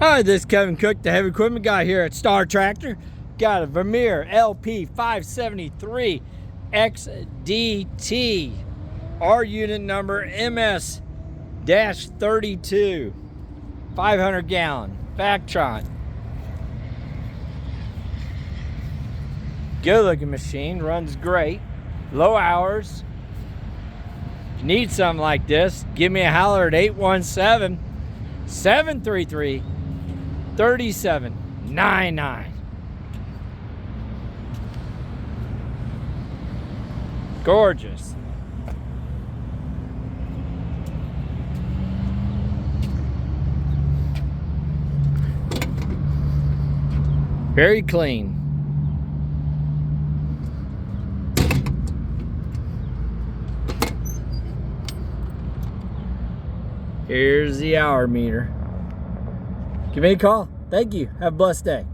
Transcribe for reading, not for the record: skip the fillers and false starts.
Hi, this is Kevin Cook, the heavy equipment guy here at Star Tractor. Got a Vermeer LP573XDT. Our unit number MS-32. 500 gallon Vactron. Good looking machine, runs great. Low hours. If you need something like this, give me a holler at 817-733-3799. Gorgeous. Very clean. Here's the hour meter. Give me a call. Thank you. Have a blessed day.